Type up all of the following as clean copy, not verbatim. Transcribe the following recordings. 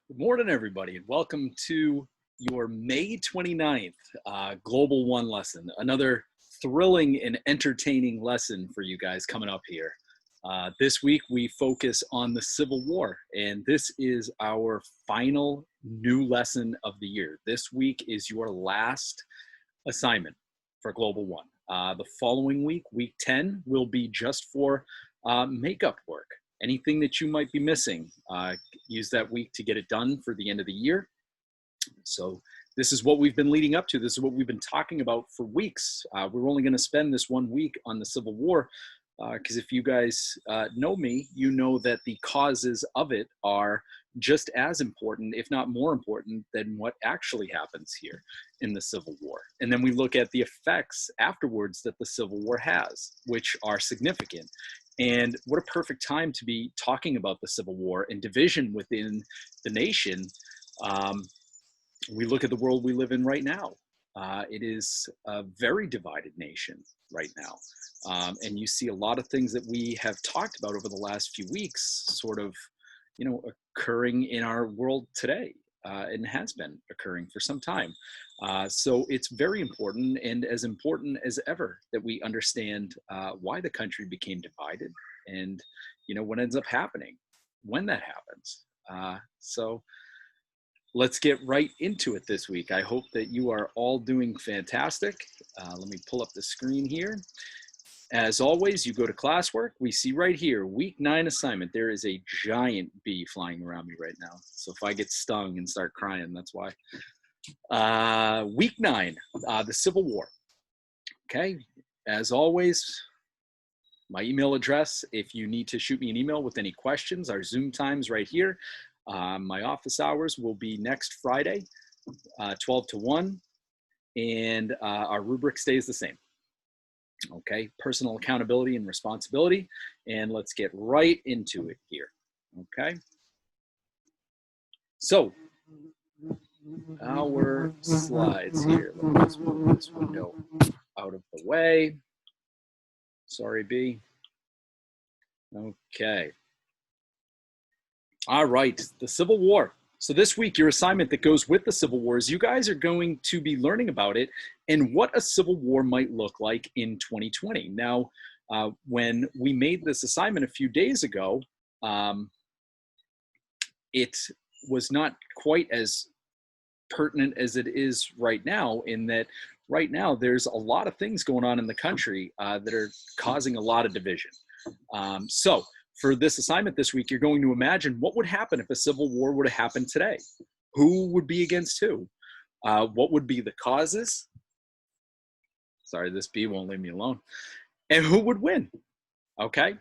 Good morning, everybody, and welcome to your May 29th Global One lesson. Another thrilling and entertaining lesson for you guys coming up here. This week, we focus on the Civil War, and this is our final new lesson of the year. This week is your last assignment for Global One. The following week, week 10, will be just for makeup work. Anything that you might be missing, use that week to get it done for the end of the year. So this is what we've been leading up to. This is what we've been talking about for weeks. We're only going to spend this 1 week on the Civil War because if you guys know me, you know that the causes of it are just as important, if not more important, than what actually happens here in the Civil War. And then we look at the effects afterwards that the Civil War has, which are significant. And what a perfect time to be talking about the Civil War and division within the nation. We look at the world we live in right now. It is a very divided nation right now. And you see a lot of things that we have talked about over the last few weeks sort of, occurring in our world today. And has been occurring for some time. So it's very important, and as important as ever, that we understand why the country became divided and what ends up happening when that happens. So let's get right into it this week. I hope that you are all doing fantastic. Let me pull up the screen here. As always, you go to classwork. We see right here, week 9 assignment. There is a giant bee flying around me right now. So if I get stung and start crying, that's why. Week 9, the Civil War. Okay, as always, my email address, if you need to shoot me an email with any questions, our Zoom times right here. My office hours will be next Friday, 12 to 1, and our rubric stays the same. Okay, personal accountability and responsibility. And let's get right into it here. Okay. So, our slides here. Let me just move this window out of the way. Sorry, B. Okay. All right, the Civil War. So this week, your assignment that goes with the Civil War is you guys are going to be learning about it and what a Civil War might look like in 2020. Now, when we made this assignment a few days ago, it was not quite as pertinent as it is right now, in that right now there's a lot of things going on in the country that are causing a lot of division. So for this assignment this week, you're going to imagine what would happen if a civil war were to happen today. Who would be against who? What would be the causes? Sorry, this bee won't leave me alone. And who would win? Okay.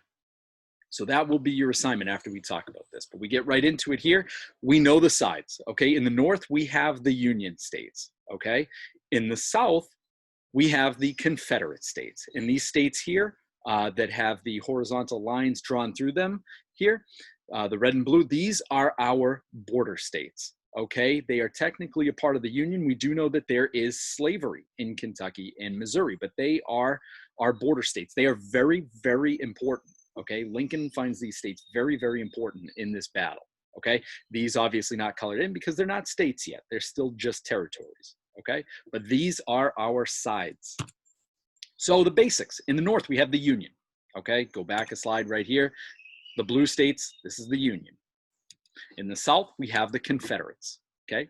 So that will be your assignment after we talk about this. But we get right into it here. We know the sides. Okay. In the North, we have the Union states. Okay. In the South, we have the Confederate states. And these states here that have the horizontal lines drawn through them here, the red and blue, these are our border states. Okay, they are technically a part of the Union. We do know that there is slavery in Kentucky and Missouri, but they are our border states. They are very, very important. Okay, Lincoln finds these states very, very important in this battle. Okay, these obviously not colored in because they're not states yet. They're still just territories. Okay, but these are our sides. So the basics. In the North, we have the Union. Okay, go back a slide right here. The blue states, this is the Union. In the South, we have the Confederates. Okay,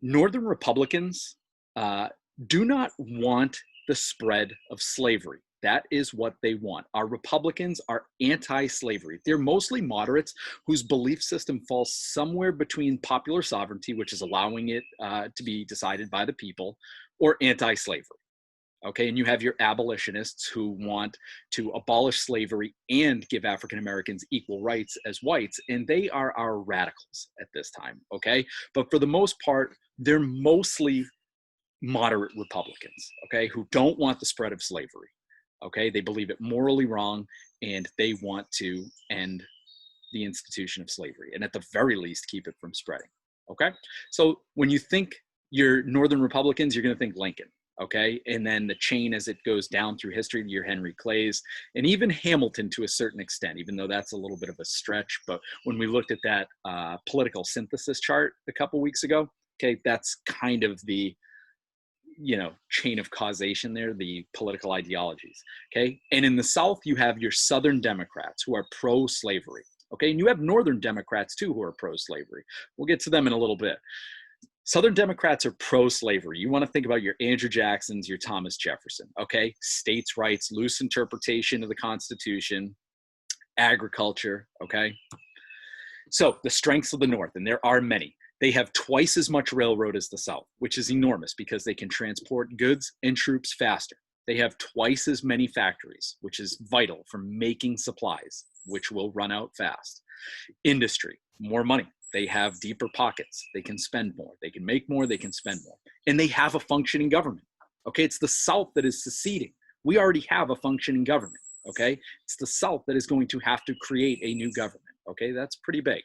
Northern Republicans do not want the spread of slavery. That is what they want. Our Republicans are anti-slavery. They're mostly moderates whose belief system falls somewhere between popular sovereignty, which is allowing it to be decided by the people, or anti-slavery. Okay, and you have your abolitionists who want to abolish slavery and give African Americans equal rights as whites, and they are our radicals at this time, okay? But for the most part, they're mostly moderate Republicans, okay, who don't want the spread of slavery, okay? They believe it morally wrong, and they want to end the institution of slavery, and at the very least, keep it from spreading, okay? So when you think your Northern Republicans, you're gonna think Lincoln. Okay. And then the chain as it goes down through history to your Henry Clays and even Hamilton to a certain extent, even though that's a little bit of a stretch. But when we looked at that political synthesis chart a couple weeks ago, okay, that's kind of the, chain of causation there, the political ideologies. Okay. And in the South, you have your Southern Democrats who are pro-slavery. Okay. And you have Northern Democrats too who are pro-slavery. We'll get to them in a little bit. Southern Democrats are pro-slavery. You want to think about your Andrew Jacksons, your Thomas Jefferson, okay? States' rights, loose interpretation of the Constitution, agriculture, okay? So the strengths of the North, and there are many. They have twice as much railroad as the South, which is enormous because they can transport goods and troops faster. They have twice as many factories, which is vital for making supplies, which will run out fast. Industry, more money. They have deeper pockets. They can spend more. They can make more. They can spend more. And they have a functioning government. Okay, it's the South that is seceding. We already have a functioning government. Okay, it's the South that is going to have to create a new government. Okay, that's pretty big.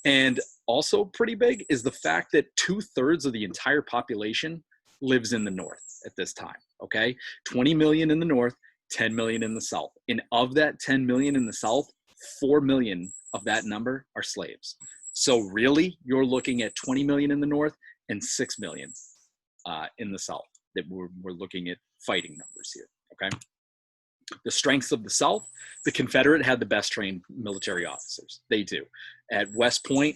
And also pretty big is the fact that 2/3 of the entire population lives in the North at this time. Okay, 20 million in the North, 10 million in the South. And of that 10 million in the South, 4 million of that number are slaves. So really, you're looking at 20 million in the North and 6 million in the South that we're looking at fighting numbers here, okay? The strengths of the South, the Confederate had the best trained military officers. They do. At West Point,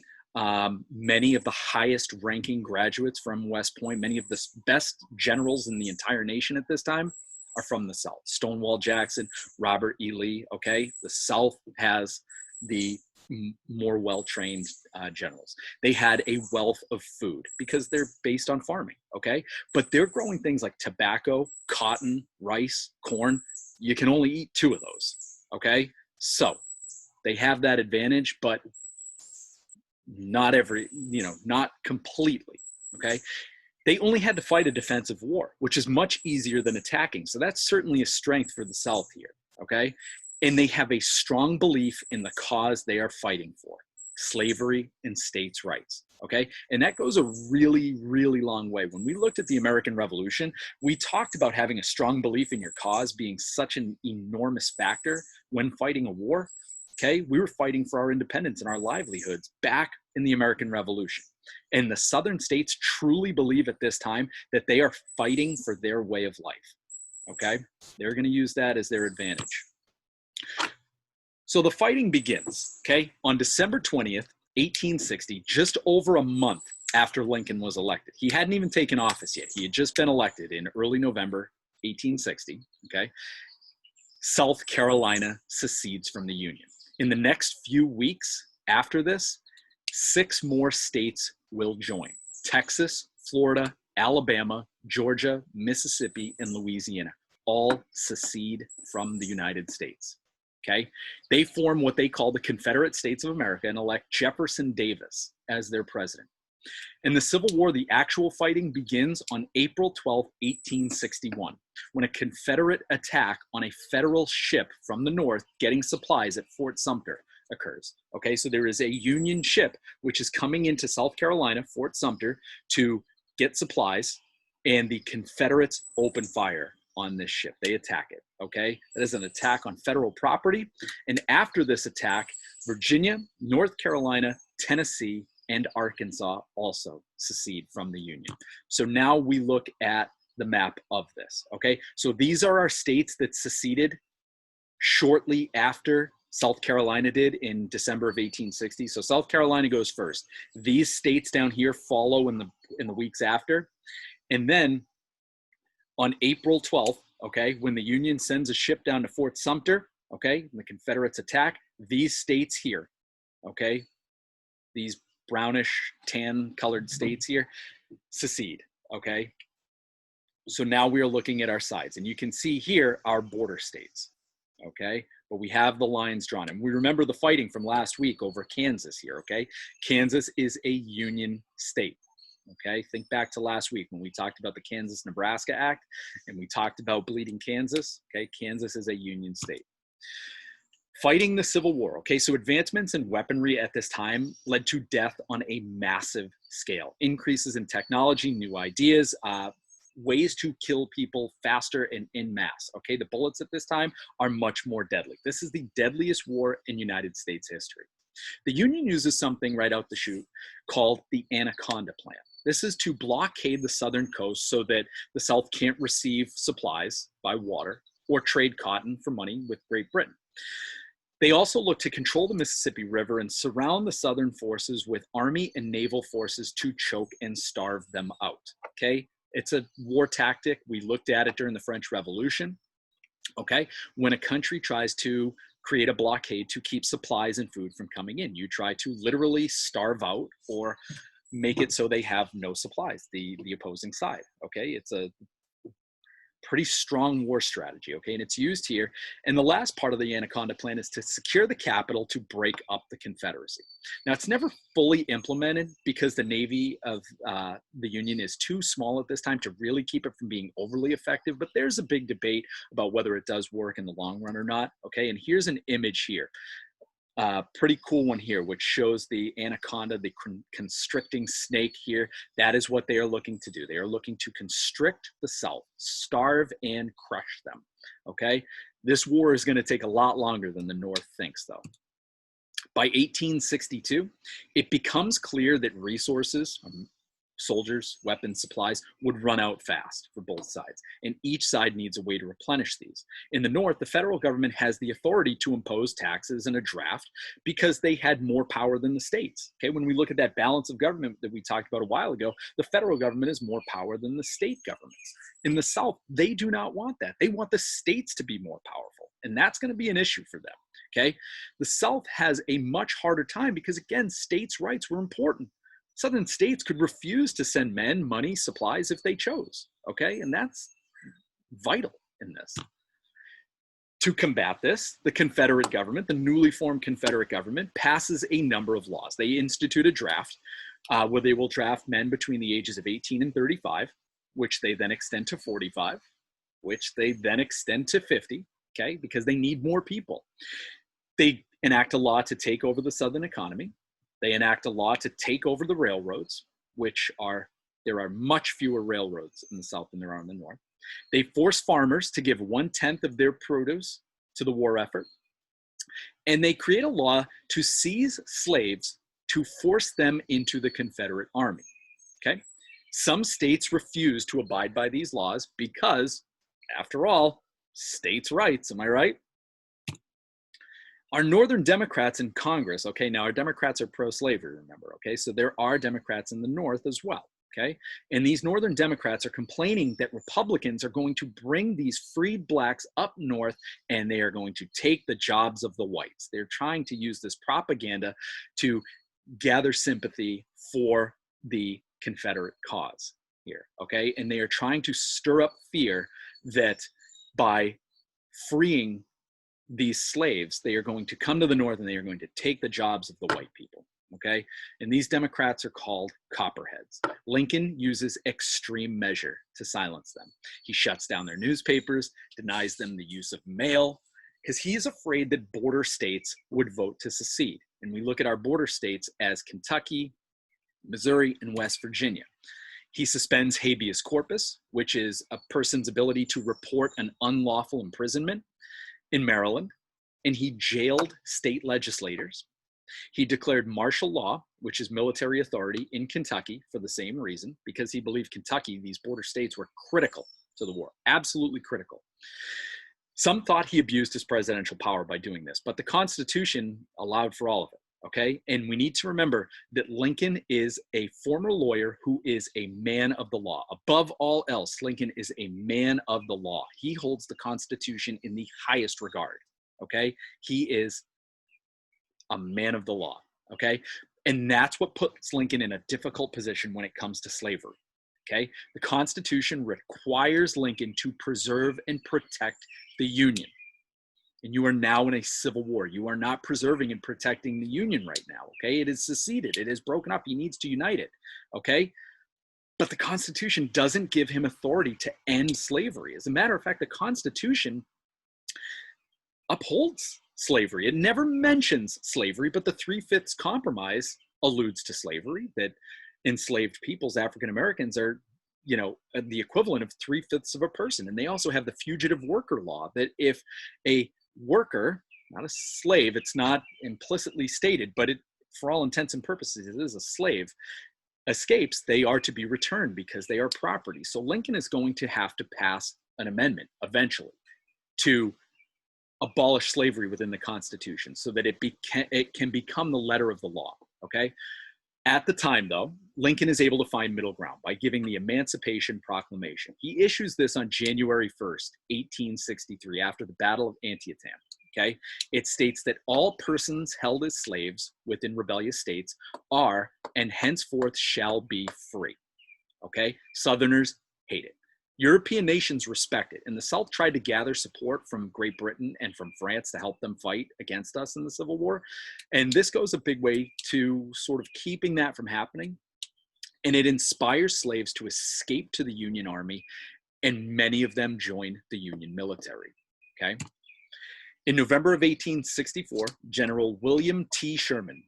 many of the highest ranking graduates from West Point, many of the best generals in the entire nation at this time are from the South. Stonewall Jackson, Robert E. Lee, okay? The South has the more well-trained generals. They had a wealth of food because they're based on farming, okay? But they're growing things like tobacco, cotton, rice, corn. You can only eat 2 of those, okay? So they have that advantage, but not not completely, okay? They only had to fight a defensive war, which is much easier than attacking. So that's certainly a strength for the South here, okay? And they have a strong belief in the cause they are fighting for, slavery and states' rights, okay? And that goes a really, really long way. When we looked at the American Revolution, we talked about having a strong belief in your cause being such an enormous factor when fighting a war, okay? We were fighting for our independence and our livelihoods back in the American Revolution. And the Southern states truly believe at this time that they are fighting for their way of life, okay? They're going to use that as their advantage. So the fighting begins, okay, on December 20th, 1860, just over a month after Lincoln was elected. He hadn't even taken office yet. He had just been elected in early November 1860, okay? South Carolina secedes from the Union. In the next few weeks after this, 6 more states will join. Texas, Florida, Alabama, Georgia, Mississippi, and Louisiana all secede from the United States. Okay, they form what they call the Confederate States of America and elect Jefferson Davis as their president. In the Civil War, the actual fighting begins on April 12, 1861, when a Confederate attack on a federal ship from the North getting supplies at Fort Sumter occurs. Okay, so there is a Union ship which is coming into South Carolina, Fort Sumter, to get supplies, and the Confederates open fire on this ship. They attack it, okay? That is an attack on federal property. And after this attack, Virginia, North Carolina, Tennessee, and Arkansas also secede from the Union. So now we look at the map of this, okay? So these are our states that seceded shortly after South Carolina did in December of 1860. So South Carolina goes first. These states down here follow in the weeks after. And then on April 12th, okay, when the Union sends a ship down to Fort Sumter, okay, and the Confederates attack, these states here, okay, these brownish tan colored states here secede, okay? So now we are looking at our sides, and you can see here our border states, okay? But we have the lines drawn, and we remember the fighting from last week over Kansas here, okay? Kansas is a Union state. Okay, think back to last week when we talked about the Kansas-Nebraska Act and we talked about bleeding Kansas. Okay, Kansas is a Union state. Fighting the Civil War. Okay, so advancements in weaponry at this time led to death on a massive scale. Increases in technology, new ideas, ways to kill people faster and in mass. Okay, the bullets at this time are much more deadly. This is the deadliest war in United States history. The Union uses something right out the chute called the Anaconda Plan. This is to blockade the southern coast so that the South can't receive supplies by water or trade cotton for money with Great Britain. They also look to control the Mississippi River and surround the Southern forces with army and naval forces to choke and starve them out. Okay, it's a war tactic. We looked at it during the French Revolution. Okay, when a country tries to create a blockade to keep supplies and food from coming in, you try to literally starve out or make it so they have no supplies, the opposing side. Okay, it's a pretty strong war strategy, okay, and it's used here. And the last part of the Anaconda Plan is to secure the capital to break up the Confederacy. Now, it's never fully implemented because the Navy of the Union is too small at this time to really keep it from being overly effective, but there's a big debate about whether it does work in the long run or not, okay, and here's an image here. Pretty cool one here, which shows the anaconda, the constricting snake here. That is what they are looking to do. They are looking to constrict the South, starve and crush them, okay? This war is going to take a lot longer than the North thinks, though. By 1862, it becomes clear that resources, soldiers, weapons, supplies would run out fast for both sides, and each side needs a way to replenish these. In the North, the federal government has the authority to impose taxes and a draft because they had more power than the states. Okay, when we look at that balance of government that we talked about a while ago, the federal government has more power than the state governments. In the South, they do not want that. They want the states to be more powerful, and that's going to be an issue for them. Okay, the South has a much harder time because, again, states' rights were important. Southern states could refuse to send men, money, supplies if they chose, okay? And that's vital in this. To combat this, the Confederate government, the newly formed Confederate government, passes a number of laws. They institute a draft where they will draft men between the ages of 18 and 35, which they then extend to 45, which they then extend to 50, okay? Because they need more people. They enact a law to take over the Southern economy. They enact a law to take over the railroads, there are much fewer railroads in the South than there are in the North. They force farmers to give 1/10 of their produce to the war effort. And they create a law to seize slaves to force them into the Confederate Army. Okay? Some states refuse to abide by these laws because, after all, states' rights, am I right? Our Northern Democrats in Congress, okay, now our Democrats are pro-slavery, remember, okay? So there are Democrats in the North as well, okay? And these Northern Democrats are complaining that Republicans are going to bring these freed blacks up north and they are going to take the jobs of the whites. They're trying to use this propaganda to gather sympathy for the Confederate cause here, okay? And they are trying to stir up fear that by freeing these slaves, they are going to come to the North and they are going to take the jobs of the white people, okay? And these Democrats are called Copperheads. Lincoln uses extreme measure to silence them. He shuts down their newspapers, denies them the use of mail, because he is afraid that border states would vote to secede. And we look at our border states as Kentucky, Missouri, and West Virginia. He suspends habeas corpus, which is a person's ability to report an unlawful imprisonment in Maryland, and he jailed state legislators. He declared martial law, which is military authority, in Kentucky for the same reason, because he believed Kentucky, these border states, were critical to the war, absolutely critical. Some thought he abused his presidential power by doing this, but the Constitution allowed for all of it, okay? And we need to remember that Lincoln is a former lawyer who is a man of the law. Above all else, Lincoln is a man of the law. He holds the Constitution in the highest regard, okay? He is a man of the law, okay? And that's what puts Lincoln in a difficult position when it comes to slavery, okay? The Constitution requires Lincoln to preserve and protect the Union. And you are now in a civil war. You are not preserving and protecting the Union right now, okay? It is seceded. It is broken up. He needs to unite it, okay? But the Constitution doesn't give him authority to end slavery. As a matter of fact, the Constitution upholds slavery. It never mentions slavery, but the 3/5 compromise alludes to slavery, that enslaved peoples, African Americans, are the equivalent of 3/5 of a person. And they also have the fugitive worker law that if a worker, not a slave, it's not implicitly stated, but for all intents and purposes, it is a slave, escapes, they are to be returned because they are property. So Lincoln is going to have to pass an amendment eventually to abolish slavery within the Constitution so that it can become the letter of the law, okay? At the time, though, Lincoln is able to find middle ground by giving the Emancipation Proclamation. He issues this on January 1st, 1863, after the Battle of Antietam, okay? It states that all persons held as slaves within rebellious states are and henceforth shall be free, okay? Southerners hate it. European nations respect it, and the South tried to gather support from Great Britain and from France to help them fight against us in the Civil War. And this goes a big way to sort of keeping that from happening. And it inspires slaves to escape to the Union Army, and many of them join the Union military, okay? In November of 1864, General William Tecumseh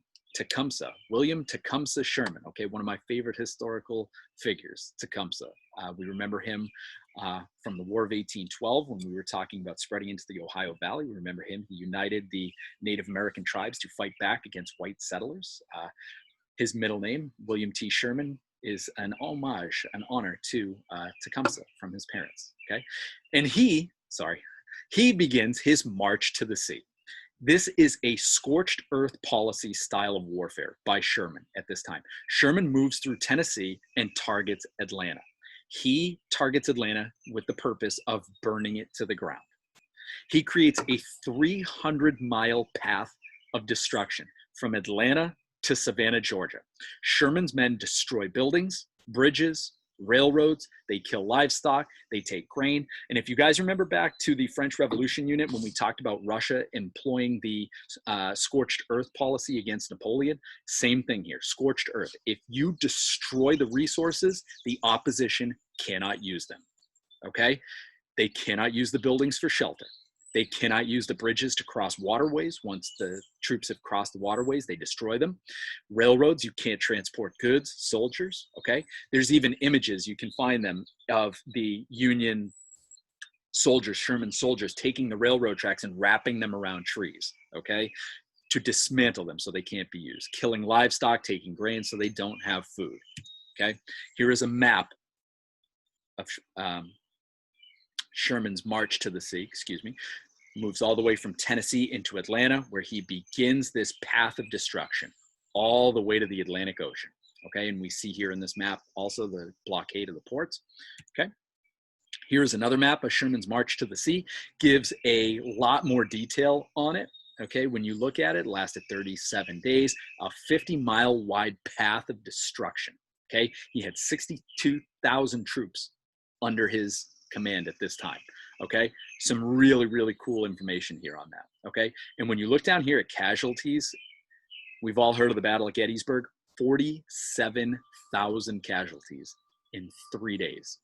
Sherman, okay, one of my favorite historical figures, Tecumseh. We remember him from the War of 1812 when we were talking about spreading into the Ohio Valley. We remember him. He united the Native American tribes to fight back against white settlers. His middle name, William T. Sherman, is an homage, an honor to Tecumseh from his parents, okay? And he begins his march to the sea. This is a scorched earth policy style of warfare by Sherman at this time. Sherman moves through Tennessee and targets Atlanta. He targets Atlanta with the purpose of burning it to the ground. He creates a 300-mile path of destruction from Atlanta to Savannah, Georgia. Sherman's men destroy buildings, bridges, railroads, they kill livestock, they take grain. And if you guys remember back to the French Revolution unit, when we talked about Russia employing the scorched earth policy against Napoleon, same thing here, scorched earth. If you destroy the resources, the opposition cannot use them, okay? They cannot use the buildings for shelter. They cannot use the bridges to cross waterways. Once the troops have crossed the waterways, they destroy them. Railroads, you can't transport goods, soldiers, okay? There's even images, you can find them, of the Union soldiers, Sherman soldiers, taking the railroad tracks and wrapping them around trees, okay? To dismantle them so they can't be used. Killing livestock, taking grain so they don't have food, okay? Here is a map of Sherman's march to the sea, moves all the way from Tennessee into Atlanta, where he begins this path of destruction all the way to the Atlantic Ocean, okay? And we see here in this map also the blockade of the ports, okay? Here's another map of Sherman's march to the sea, gives a lot more detail on it, okay? When you look at it, it lasted 37 days, a 50-mile wide path of destruction, okay? He had 62,000 troops under his command at this time, okay? Some really, really cool information here on that, okay? And when you look down here at casualties, we've all heard of the Battle of Gettysburg, 47,000 casualties in 3 days,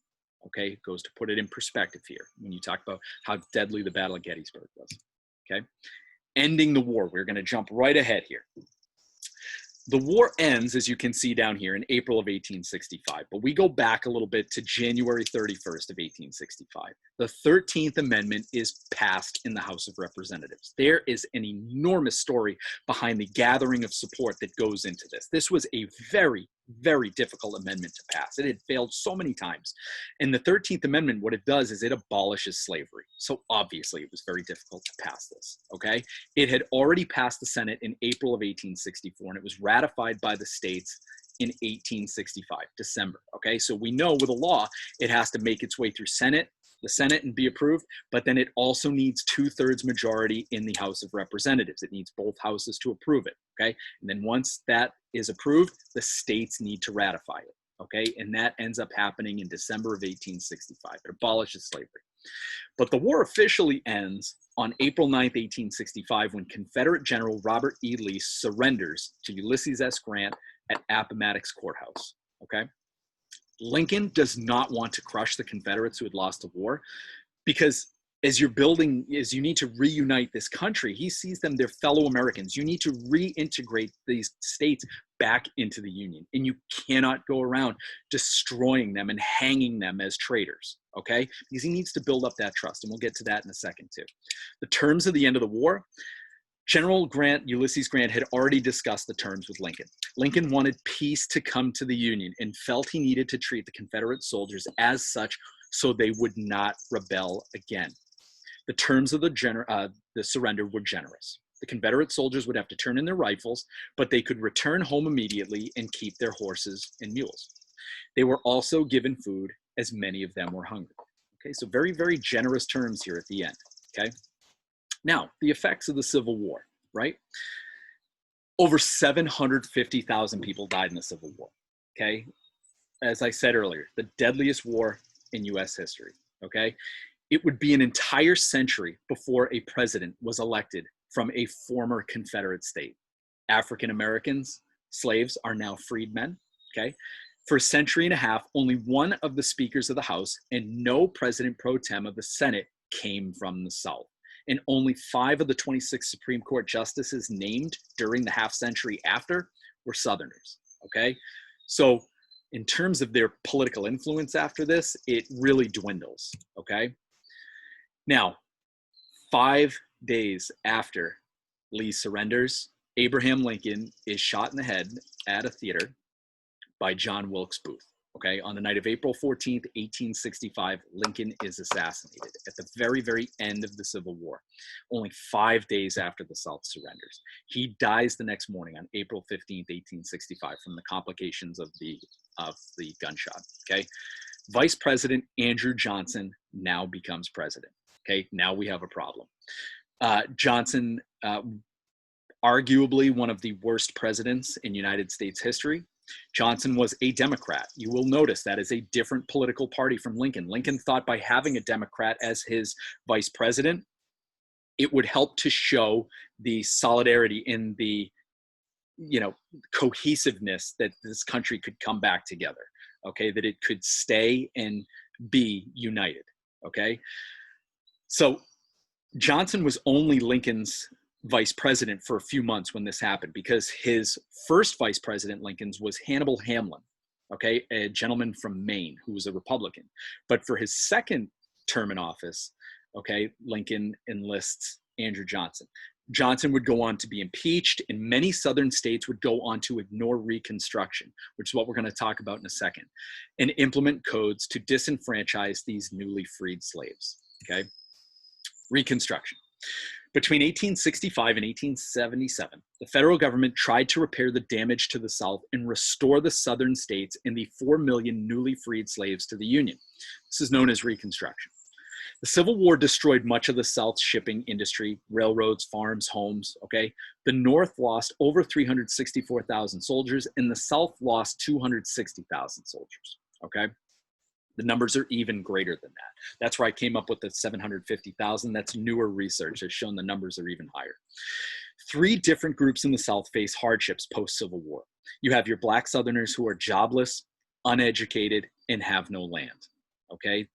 okay? Goes to put it in perspective here when you talk about how deadly the Battle of Gettysburg was, okay? Ending the war, we're gonna jump right ahead here. The war ends, as you can see down here, in April of 1865, but we go back a little bit to January 31st of 1865. The 13th Amendment is passed in the House of Representatives. There is an enormous story behind the gathering of support that goes into this. This was a very, very difficult amendment to pass. It had failed so many times. And the 13th Amendment, what it does is it abolishes slavery. So obviously it was very difficult to pass this, okay? It had already passed the Senate in April of 1864, and it was ratified by the states in 1865, December, okay? So we know with a law, it has to make its way through the Senate and be approved, but then it also needs 2/3 majority in the House of Representatives. It needs both houses to approve it, okay? And then once that is approved, the states need to ratify it, okay? And that ends up happening in December of 1865. It abolishes slavery. But the war officially ends on April 9th, 1865, when Confederate General Robert E. Lee surrenders to Ulysses S. Grant at Appomattox Courthouse, okay? Lincoln does not want to crush the Confederates who had lost the war, because as you're building, as you need to reunite this country, he sees them, they're fellow Americans. You need to reintegrate these states back into the Union. And you cannot go around destroying them and hanging them as traitors, okay? Because he needs to build up that trust. And we'll get to that in a second too. The terms of the end of the war, General Grant, Ulysses Grant, had already discussed the terms with Lincoln. Lincoln wanted peace to come to the Union and felt he needed to treat the Confederate soldiers as such so they would not rebel again. The terms of the surrender were generous. The Confederate soldiers would have to turn in their rifles, but they could return home immediately and keep their horses and mules. They were also given food, as many of them were hungry. Okay, so very, very generous terms here at the end, okay? Now, the effects of the Civil War, right? Over 750,000 people died in the Civil War, okay? As I said earlier, the deadliest war in US history, okay? It would be an entire century before a president was elected from a former Confederate state. African Americans, slaves, are now freedmen, okay? For a century and a half, only one of the speakers of the House and no president pro tem of the Senate came from the South. And only 5 of the 26 Supreme Court justices named during the half century after were Southerners, okay? So in terms of their political influence after this, it really dwindles, okay? Now, 5 days after Lee surrenders, Abraham Lincoln is shot in the head at a theater by John Wilkes Booth. Okay, on the night of April 14th, 1865, Lincoln is assassinated at the very, very end of the Civil War, only 5 days after the South surrenders. He dies the next morning on April 15th, 1865, from the complications of the gunshot. Okay, Vice President Andrew Johnson now becomes president. Okay, now we have a problem. Johnson, arguably one of the worst presidents in United States history. Johnson was a Democrat. You will notice that is a different political party from Lincoln. Lincoln thought by having a Democrat as his vice president, it would help to show the solidarity in the, cohesiveness that this country could come back together, okay, that it could stay and be united, okay? So Johnson was only Lincoln's vice president for a few months when this happened, because his first vice president, Lincoln's, was Hannibal Hamlin, okay, a gentleman from Maine who was a Republican. But for his second term in office, okay, Lincoln enlists Andrew Johnson. Johnson would go on to be impeached, and many southern states would go on to ignore Reconstruction, which is what we're going to talk about in a second, and implement codes to disenfranchise these newly freed slaves, okay? Reconstruction. Between 1865 and 1877, the federal government tried to repair the damage to the South and restore the southern states and the 4 million newly freed slaves to the Union. This is known as Reconstruction. The Civil War destroyed much of the South's shipping industry, railroads, farms, homes, okay? The North lost over 364,000 soldiers, and the South lost 260,000 soldiers, okay? The numbers are even greater than that. That's where I came up with the 750,000. That's newer research has shown the numbers are even higher. 3 different groups in the South face hardships post-Civil War. You have your Black Southerners who are jobless, uneducated, and have no land, okay?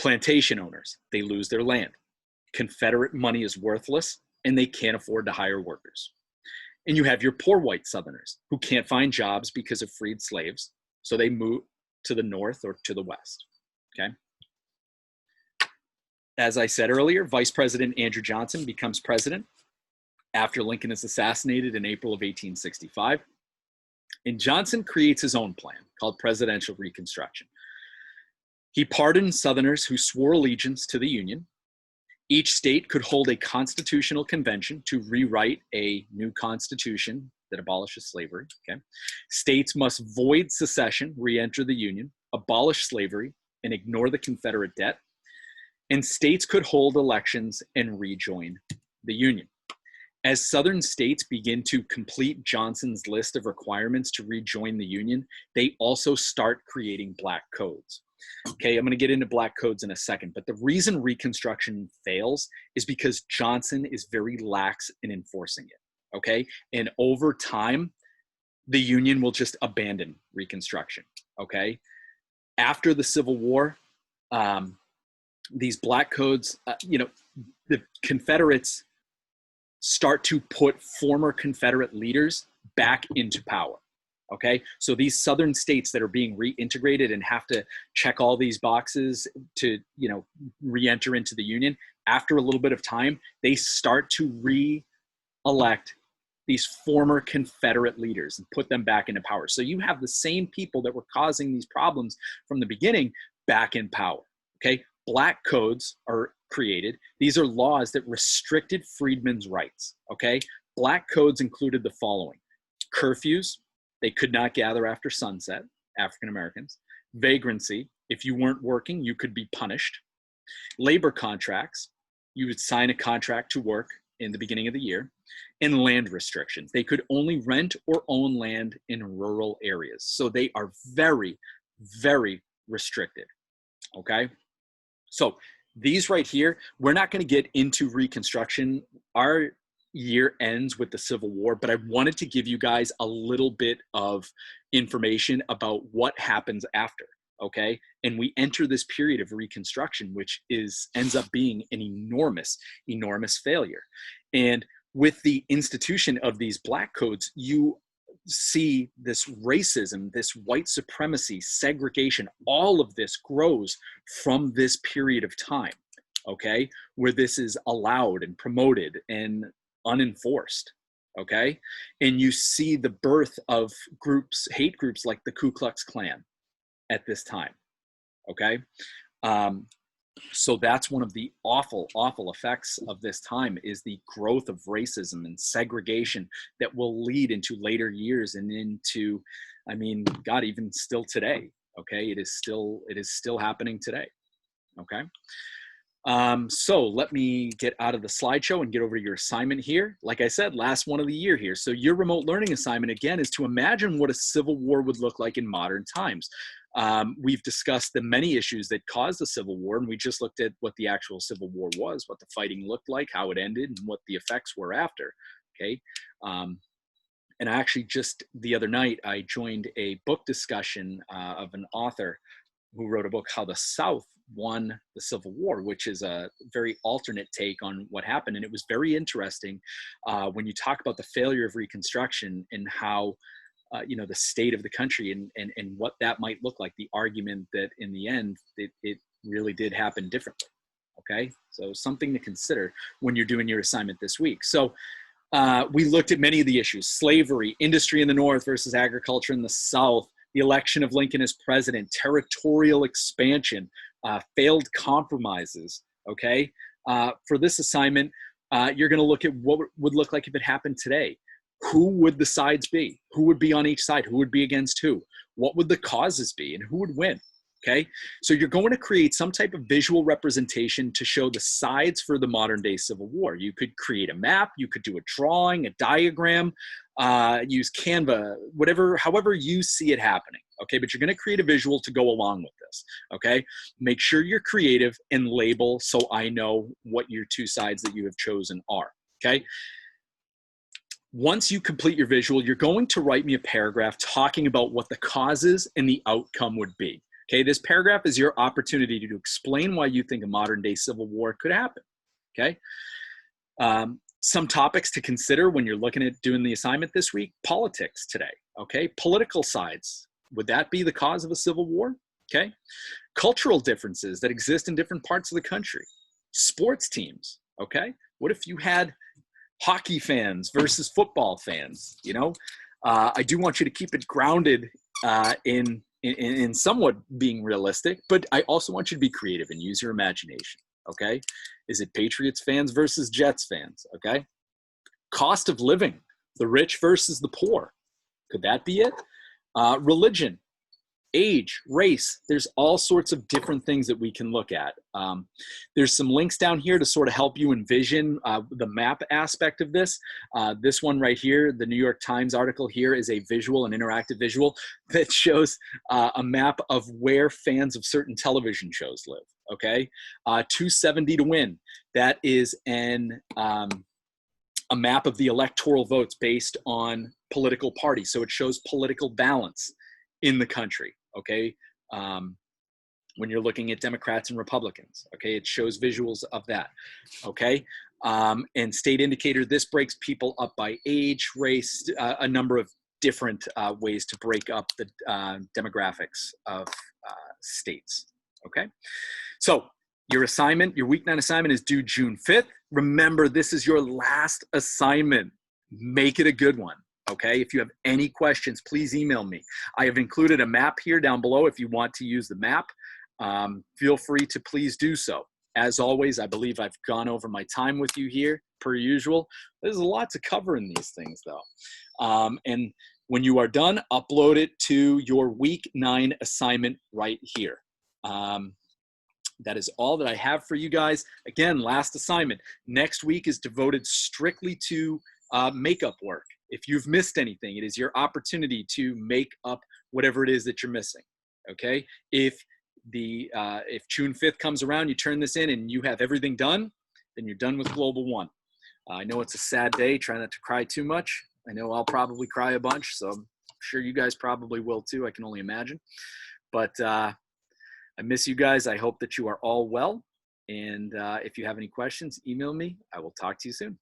Plantation owners, they lose their land. Confederate money is worthless, and they can't afford to hire workers. And you have your poor white Southerners who can't find jobs because of freed slaves, so they move to the north or to the west, okay? As I said earlier, Vice President Andrew Johnson becomes president after Lincoln is assassinated in April of 1865. And Johnson creates his own plan called Presidential Reconstruction. He pardoned Southerners who swore allegiance to the Union. Each state could hold a constitutional convention to rewrite a new constitution that abolishes slavery, okay? States must void secession, re-enter the Union, abolish slavery, and ignore the Confederate debt. And states could hold elections and rejoin the Union. As Southern states begin to complete Johnson's list of requirements to rejoin the Union, they also start creating black codes. Okay, I'm going to get into black codes in a second, but the reason Reconstruction fails is because Johnson is very lax in enforcing it, okay? And over time, the Union will just abandon Reconstruction, okay? After the Civil War, these black codes, the Confederates start to put former Confederate leaders back into power. Okay, so these southern states that are being reintegrated and have to check all these boxes to, re-enter into the Union, after a little bit of time, they start to re-elect these former Confederate leaders and put them back into power. So you have the same people that were causing these problems from the beginning back in power. Okay, black codes are created. These are laws that restricted freedmen's rights. Okay, black codes included the following: curfews. They could not gather after sunset, African Americans. Vagrancy. If you weren't working, you could be punished. Labor contracts. You would sign a contract to work in the beginning of the year. And land restrictions. They could only rent or own land in rural areas. So they are very, very restricted. Okay? So these right here, we're not going to get into Reconstruction. Our year ends with the Civil War, but I wanted to give you guys a little bit of information about what happens after. Okay, and we enter this period of Reconstruction, which ends up being an enormous failure. And with the institution of these black codes, you see this racism, this white supremacy, segregation, all of this grows from this period of time. Okay, where this is allowed and promoted and unenforced. Okay, and you see the birth of hate groups like the Ku Klux Klan at this time. Okay, so that's one of the awful effects of this time, is the growth of racism and segregation that will lead into later years and into, God, even still today. Okay, it is still happening today. Okay. So let me get out of the slideshow and get over to your assignment here. Like I said, last one of the year here. So your remote learning assignment, again, is to imagine what a civil war would look like in modern times. We've discussed the many issues that caused the Civil War, and we just looked at what the actual Civil War was, what the fighting looked like, how it ended, and what the effects were after. Okay. And actually just the other night, I joined a book discussion of an author who wrote a book, How the South Won the Civil War, which is a very alternate take on what happened. And it was very interesting when you talk about the failure of Reconstruction and how, the state of the country and what that might look like, the argument that in the end, it really did happen differently. Okay, so something to consider when you're doing your assignment this week. So we looked at many of the issues: slavery, industry in the North versus agriculture in the South, the election of Lincoln as president, territorial expansion, failed compromises. Okay, for this assignment, you're going to look at what would look like if it happened today. Who would the sides be? Who would be on each side? Who would be against who? What would the causes be, and who would win? Okay, so you're going to create some type of visual representation to show the sides for the modern day Civil War. You could create a map, you could do a drawing, a diagram, use Canva, however you see it happening. Okay, but you're going to create a visual to go along with this. Okay, make sure you're creative and label so I know what your two sides that you have chosen are. Okay. Once you complete your visual, you're going to write me a paragraph talking about what the causes and the outcome would be. Okay, this paragraph is your opportunity to explain why you think a modern day Civil War could happen. Okay, some topics to consider when you're looking at doing the assignment this week: politics today. Okay, political sides. Would that be the cause of a civil war? Okay, cultural differences that exist in different parts of the country. Sports teams. Okay, what if you had hockey fans versus football fans? I do want you to keep it grounded in somewhat being realistic, but I also want you to be creative and use your imagination. Okay, is it Patriots fans versus Jets fans? Okay, cost of living, the rich versus the poor. Could that be it? Religion, age, race. There's all sorts of different things that we can look at. There's some links down here to sort of help you envision the map aspect of this. This one right here, the New York Times article here, is a visual, an interactive visual that shows a map of where fans of certain television shows live. Okay, 270 to win. That is a map of the electoral votes based on political parties. So it shows political balance in the country. Okay, when you're looking at Democrats and Republicans. Okay, it shows visuals of that. Okay, and state indicator, this breaks people up by age, race, a number of different ways to break up the demographics of states. Okay, so your assignment, your week 9 assignment is due June 5th. Remember, this is your last assignment. Make it a good one. Okay, if you have any questions, please email me. I have included a map here down below if you want to use the map. Feel free to please do so. As always, I believe I've gone over my time with you here, per usual. There's a lot to cover in these things, though. And when you are done, upload it to your week 9 assignment right here. That is all that I have for you guys. Again, last assignment. Next week is devoted strictly to makeup work. If you've missed anything, it is your opportunity to make up whatever it is that you're missing. Okay? If June 5th comes around, you turn this in and you have everything done, then you're done with Global 1. I know it's a sad day. Try not to cry too much. I know I'll probably cry a bunch, so I'm sure you guys probably will too. I can only imagine. But I miss you guys. I hope that you are all well. And if you have any questions, email me. I will talk to you soon.